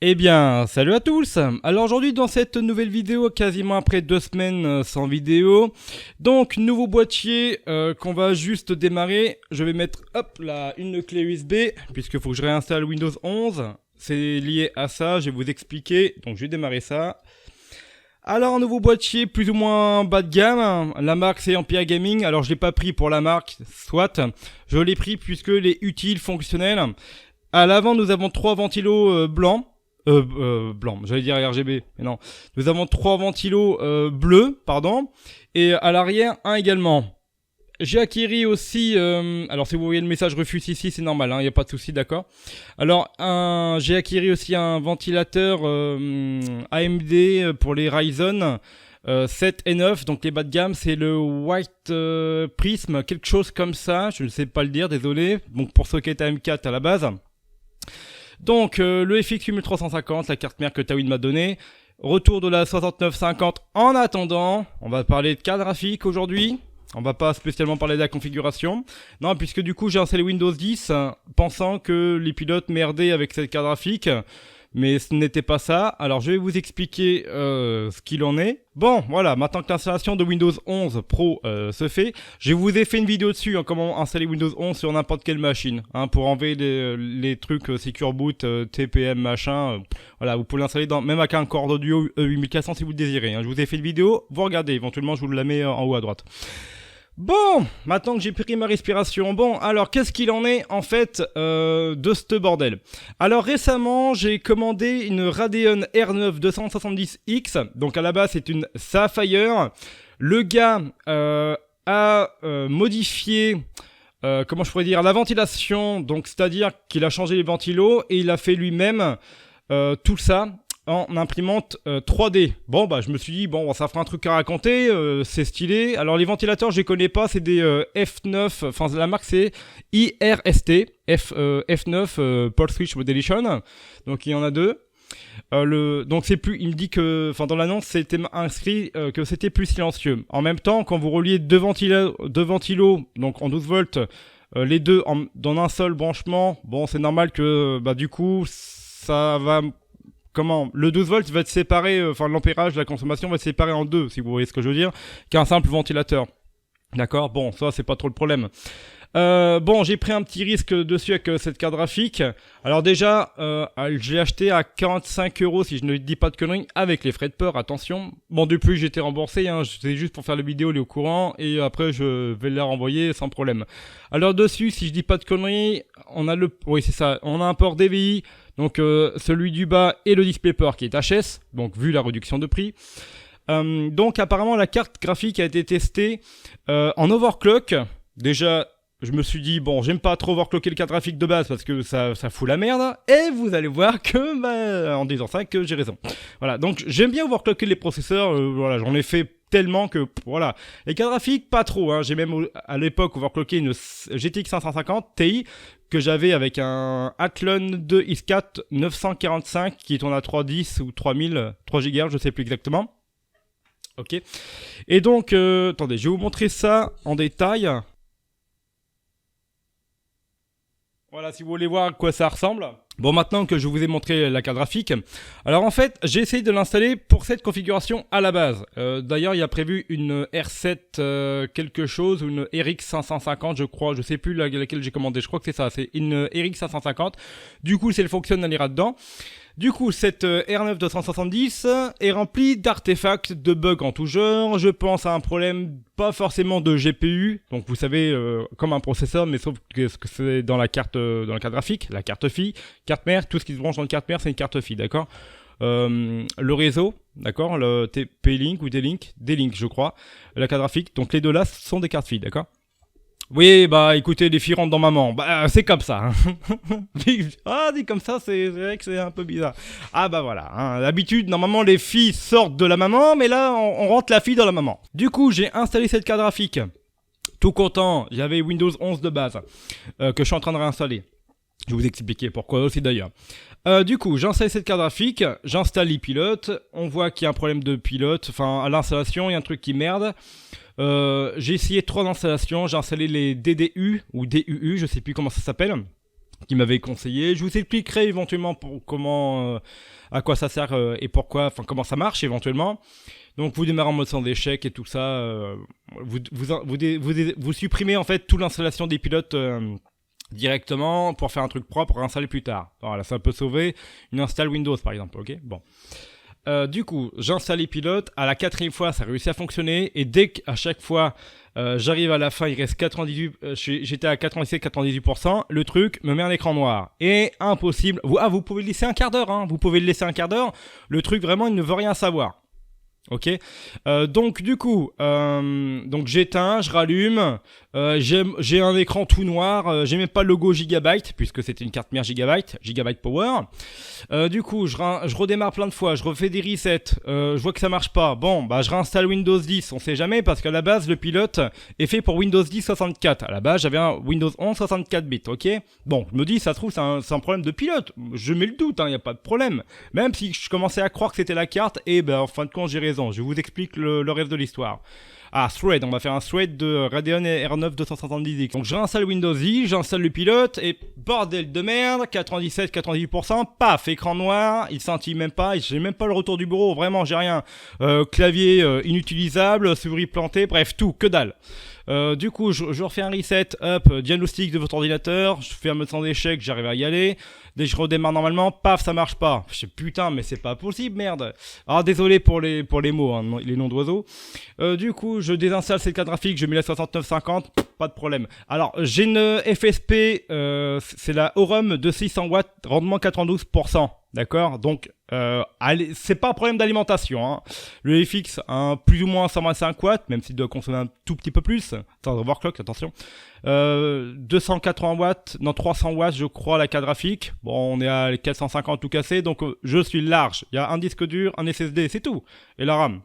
Eh bien, salut à tous. Alors aujourd'hui dans cette nouvelle vidéo, quasiment après 2 semaines sans vidéo, donc nouveau boîtier qu'on va juste démarrer. Je vais mettre hop là une clé USB puisque faut que je réinstalle Windows 11. C'est lié à ça, je vais vous expliquer. Donc je vais démarrer ça. Alors un nouveau boîtier plus ou moins bas de gamme, la marque c'est Ampere Gaming, alors je l'ai pas pris pour la marque, soit, je l'ai pris puisqu'il est utile, fonctionnel. À l'avant nous avons 3 ventilos blancs, j'allais dire RGB, mais non. Nous avons 3 ventilos bleus, pardon, et à l'arrière un également. J'ai acquis aussi, alors si vous voyez le message refuse ici, c'est normal, il n'y a pas de souci, d'accord. Alors, j'ai acquis aussi un ventilateur AMD pour les Ryzen 7 et 9, donc les bas de gamme, c'est le White Prism, quelque chose comme ça, je ne sais pas le dire, désolé. Donc pour socket AM4 à la base. Donc le FX 8350, la carte mère que Tawin m'a donnée. Retour de la 6950 en attendant. On va parler de carte graphique aujourd'hui. On va pas spécialement parler de la configuration. Non, puisque du coup j'ai installé Windows 10 pensant que les pilotes merdaient avec cette carte graphique. Mais ce n'était pas ça. Alors je vais vous expliquer ce qu'il en est. Bon, voilà, maintenant que l'installation de Windows 11 Pro se fait, je vous ai fait une vidéo dessus, comment installer Windows 11 sur n'importe quelle machine, pour enlever les trucs Secure Boot, TPM, machin. Voilà, vous pouvez l'installer même avec un corps audio E8400 si vous le désirez. Je vous ai fait une vidéo, vous regardez, éventuellement je vous la mets en haut à droite. Bon, maintenant que j'ai pris ma respiration, bon, alors qu'est-ce qu'il en est en fait de ce bordel? Alors récemment, j'ai commandé une Radeon R9 270X, donc à la base c'est une Sapphire. Le gars a modifié, comment je pourrais dire, la ventilation, donc c'est-à-dire qu'il a changé les ventilos et il a fait lui-même tout ça en imprimante 3D. Bon bah je me suis dit bon ça fera un truc à raconter, c'est stylé. Alors les ventilateurs je les connais pas, c'est des F9, enfin la marque c'est IRST F9 Pulse Switch Modulation. Donc il y en a deux. Donc c'est plus, il me dit que, enfin dans l'annonce c'était inscrit que c'était plus silencieux. En même temps quand vous reliez deux ventilos donc en 12 volts, les deux dans un seul branchement, bon c'est normal que bah du coup ça va. Le 12 volts va être séparé, enfin l'ampérage de la consommation va être séparé en deux, si vous voyez ce que je veux dire, qu'un simple ventilateur. D'accord, bon, ça c'est pas trop le problème. Bon, j'ai pris un petit risque dessus avec cette carte graphique. Alors déjà, j'ai acheté à 45 € si je ne dis pas de conneries, avec les frais de port, attention. Bon, depuis j'ai été remboursé, c'est juste pour faire la vidéo, il est au courant, et après je vais la renvoyer sans problème. Alors dessus, si je dis pas de conneries, on a oui c'est ça, on a un port DVI, donc celui du bas et le DisplayPort qui est HS, donc vu la réduction de prix. Donc apparemment la carte graphique a été testée en overclock. Déjà je me suis dit bon j'aime pas trop overclocker le carte graphique de base parce que ça fout la merde. Et vous allez voir que en disant ça que j'ai raison. Voilà, donc j'aime bien overclocker les processeurs, voilà, j'en ai fait tellement que voilà. Les cartes graphiques pas trop, j'ai même à l'époque overclocké une GTX 550 Ti que j'avais avec un Athlon 2 X4 945 qui tourne à 310 ou 3000, 3 GHz, je sais plus exactement. Ok. Et donc, attendez, je vais vous montrer ça en détail. Voilà, si vous voulez voir à quoi ça ressemble. Bon, maintenant que je vous ai montré la carte graphique, alors en fait, j'ai essayé de l'installer pour cette configuration à la base. D'ailleurs, il y a prévu une R7 quelque chose, ou une RX 550, je crois, je sais plus laquelle j'ai commandé, je crois que c'est ça, c'est une RX 550. Du coup, si elle fonctionne, elle ira dedans. Du coup, cette R9 270 est remplie d'artefacts, de bugs en tout genre. Je pense à un problème pas forcément de GPU, donc vous savez, comme un processeur, mais sauf que c'est dans la carte graphique, la carte FI, carte mère, tout ce qui se branche dans une carte mère, c'est une carte FI, d'accord. Le réseau, d'accord, le TP-Link ou D-Link, je crois, la carte graphique, donc les deux là sont des cartes FI, d'accord. Oui, bah écoutez, les filles rentrent dans maman. Bah c'est comme ça. Dit comme ça, c'est vrai que c'est un peu bizarre. Ah bah voilà. D'habitude, normalement, les filles sortent de la maman, mais là, on rentre la fille dans la maman. Du coup, j'ai installé cette carte graphique. Tout content, j'avais Windows 11 de base que je suis en train de réinstaller. Je vais vous expliquer pourquoi aussi d'ailleurs. Du coup, j'installe cette carte graphique, j'installe les pilotes, on voit qu'il y a un problème de pilote, enfin à l'installation, il y a un truc qui merde. J'ai essayé 3 installations, j'ai installé les DDU ou DUU, je sais plus comment ça s'appelle. qui m'avait conseillé. Je vous expliquerai éventuellement comment, à quoi ça sert et pourquoi, enfin comment ça marche éventuellement. Donc vous démarrez en mode sans échec et tout ça. Vous supprimez en fait toute l'installation des pilotes directement pour faire un truc propre, réinstaller plus tard. Voilà, ça peut sauver une install Windows par exemple. Ok, bon. Du coup, j'installe les pilotes. À la 4e fois, ça réussit à fonctionner. Et dès qu'à chaque fois, j'arrive à la fin, il reste 98. J'étais à 97-98%. Le truc me met un écran noir. Et impossible. Vous pouvez le laisser un quart d'heure. Hein. Vous pouvez le laisser un quart d'heure. Le truc, vraiment, il ne veut rien savoir. Ok, donc du coup, donc j'éteins, je rallume, j'ai un écran tout noir, j'ai même pas le logo Gigabyte puisque c'était une carte mère Gigabyte Power. Du coup, je redémarre plein de fois, je refais des resets, je vois que ça marche pas. Bon, bah je réinstalle Windows 10, on sait jamais parce qu'à la base le pilote est fait pour Windows 10 64. À la base, j'avais un Windows 11 64 bits, ok. Bon, je me dis, ça se trouve c'est un problème de pilote. Je mets le doute, y a pas de problème. Même si je commençais à croire que c'était la carte, et ben en fin de compte j'ai raison. Je vous explique le reste de l'histoire. Ah, thread, on va faire un thread de Radeon R9 270X. Donc j'installe Windows 10, j'installe le pilote et bordel de merde, 97-98%, paf, écran noir, il scintille même pas, j'ai même pas le retour du bureau, vraiment j'ai rien. Clavier inutilisable, souris plantée, bref tout, que dalle. Du coup, je refais un reset, hop, diagnostic de votre ordinateur, je fais un mode sans échec, j'arrive à y aller. Dès que je redémarre normalement, paf, ça marche pas. Je sais, putain, mais c'est pas possible, merde. Alors, désolé pour les mots, hein, les noms d'oiseaux. Du coup, je désinstalle cette carte graphique, je mets la 6950, pas de problème. Alors, j'ai une FSP, c'est la Aurum de 600 watts, rendement 92%. D'accord, donc c'est pas un problème d'alimentation. Hein. Le FX a plus ou moins 125 watts, même s'il doit consommer un tout petit peu plus. Sans overclock, attention. 280 watts, non 300 watts, je crois, la carte graphique. Bon, on est à 450 tout cassé, donc je suis large. Il y a un disque dur, un SSD, c'est tout, et la RAM.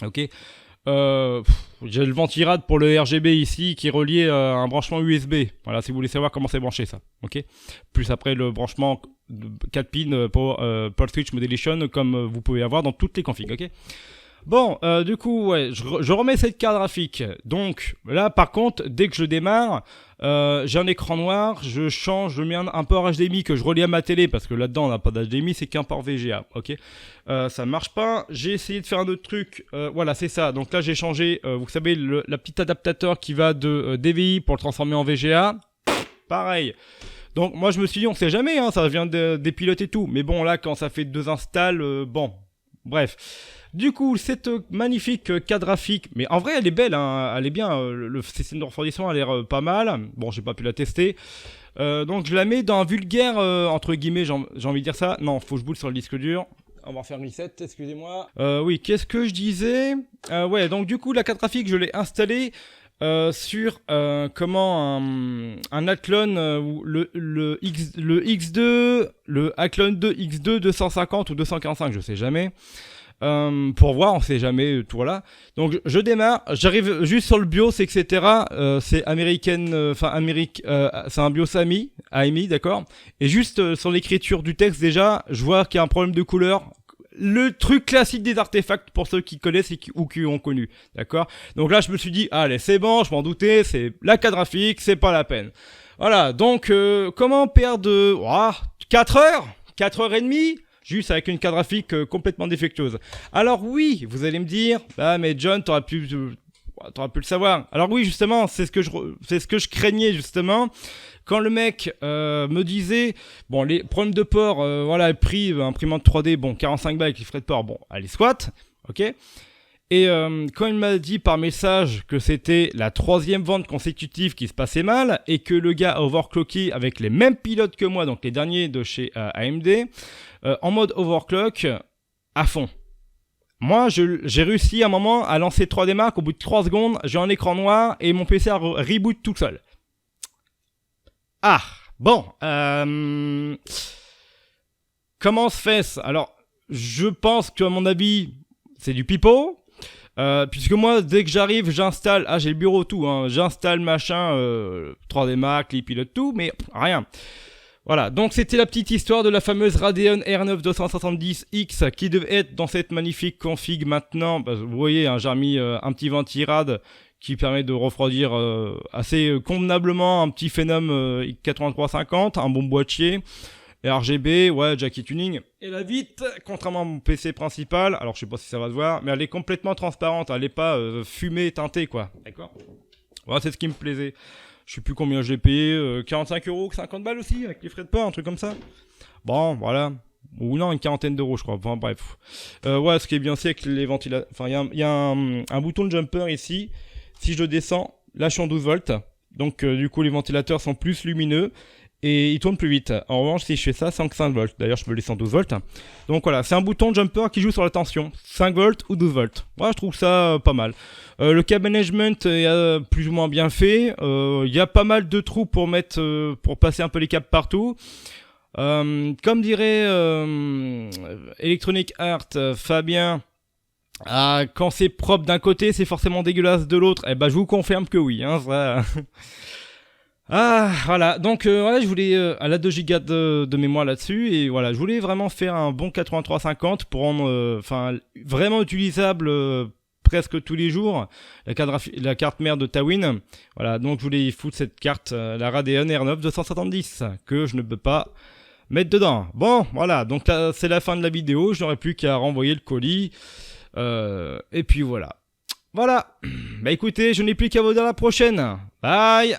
Ok. J'ai le ventirad pour le RGB ici qui est relié à un branchement USB. Voilà, si vous voulez savoir comment c'est branché ça. Ok. Plus après le branchement 4 pins pour Pulse Switch Modulation comme vous pouvez avoir dans toutes les configs. Ok. Bon, du coup, ouais, je remets cette carte graphique. Donc là, par contre, dès que je démarre, j'ai un écran noir, je mets un port HDMI que je relie à ma télé parce que là-dedans on n'a pas d'HDMI, c'est qu'un port VGA. Ok, ça marche pas. J'ai essayé de faire un autre truc. Voilà, c'est ça. Donc là, j'ai changé. Vous savez, la petite adaptateur qui va de DVI pour le transformer en VGA. Pareil. Donc moi, je me suis dit, on sait jamais, hein, ça vient des pilotes et tout. Mais bon, là, quand ça fait 2 installs, bon, bref. Du coup, cette magnifique carte graphique, mais en vrai elle est belle, hein, elle est bien, le système de refroidissement a l'air pas mal, bon j'ai pas pu la tester, donc je la mets dans un vulgaire, entre guillemets, j'ai envie de dire ça, non, faut que je boule sur le disque dur, on va faire reset, excusez-moi. Oui, qu'est-ce que je disais, ouais, donc du coup la carte graphique je l'ai installée, sur un Athlon le X2, le Athlon 2 X2 250 ou 245, je sais jamais. Pour voir, on sait jamais, tout voilà. Donc je démarre, j'arrive juste sur le BIOS, etc. C'est américaine, c'est un BIOS AMI, d'accord. Et juste sur l'écriture du texte déjà, je vois qu'il y a un problème de couleur. Le truc classique des artefacts pour ceux qui connaissent ou qui ont connu, d'accord. Donc là je me suis dit, allez c'est bon, je m'en doutais, c'est la carte graphique, c'est pas la peine. Voilà, donc comment perdre 4 heures, 4 heures et demie juste avec une carte graphique complètement défectueuse. Alors oui, vous allez me dire, bah mais John, t'aurais pu le savoir. Alors oui, justement, c'est ce que je craignais justement. Quand le mec me disait, bon, les problèmes de port, voilà, prix, imprimante 3D, bon, 45 balles avec les frais de port, bon, allez, squat, ok. Et quand il m'a dit par message que c'était la 3e vente consécutive qui se passait mal et que le gars a overclocké avec les mêmes pilotes que moi, donc les derniers de chez AMD, en mode overclock à fond. Moi, j'ai réussi à un moment à lancer 3D Mark, au bout de 3 secondes, j'ai un écran noir et mon PC a reboot tout seul. Ah, bon, comment se fait-ce? Alors, je pense qu'à mon avis, c'est du pipeau. Puisque moi, dès que j'arrive, j'installe, j'ai le bureau tout, hein, j'installe machin, 3D Mark, les pilotes tout, mais rien. Voilà, donc c'était la petite histoire de la fameuse Radeon R9 270X qui devait être dans cette magnifique config maintenant. Bah, vous voyez, hein, j'ai remis un petit ventirad qui permet de refroidir assez convenablement un petit Phenom 8350, un bon boîtier, RGB, ouais, Jackie Tuning. Et la vitre, contrairement à mon PC principal, alors je sais pas si ça va se voir, mais elle est complètement transparente, elle est pas fumée, teintée, quoi. D'accord. Voilà, c'est ce qui me plaisait. Je sais plus combien j'ai payé, 45 €, 50 balles aussi, avec les frais de port, un truc comme ça. Bon, voilà. Ou non, une quarantaine d'euros, je crois. Enfin, bref. Ouais, ce qui est bien, c'est que les ventilateurs... Enfin, il y a un bouton de jumper ici. Si je le descends, là, je suis en 12 volts. Donc, du coup, les ventilateurs sont plus lumineux. Et ils tournent plus vite. En revanche, si je fais ça, c'est en 5 volts. D'ailleurs, je peux le laisser en 12 volts. Donc voilà, c'est un bouton de jumper qui joue sur la tension. 5 volts ou 12 volts. Moi, je trouve ça pas mal. Le câble management est plus ou moins bien fait. Il y a pas mal de trous pour mettre, pour passer un peu les câbles partout. Comme dirait Electronic Art, Fabien, quand c'est propre d'un côté, c'est forcément dégueulasse de l'autre. Eh ben, je vous confirme que oui. Hein, ça... Ah, voilà, donc voilà, je voulais, elle a 2 Go de mémoire là-dessus, et voilà, je voulais vraiment faire un bon 8350 pour rendre, vraiment utilisable presque tous les jours, la carte mère de Tawin. Voilà, donc je voulais foutre cette carte, la Radeon R9 270, que je ne peux pas mettre dedans. Bon, voilà, donc là, c'est la fin de la vidéo, je n'aurai plus qu'à renvoyer le colis, et puis voilà. Voilà, bah écoutez, je n'ai plus qu'à vous dire à la prochaine. Bye.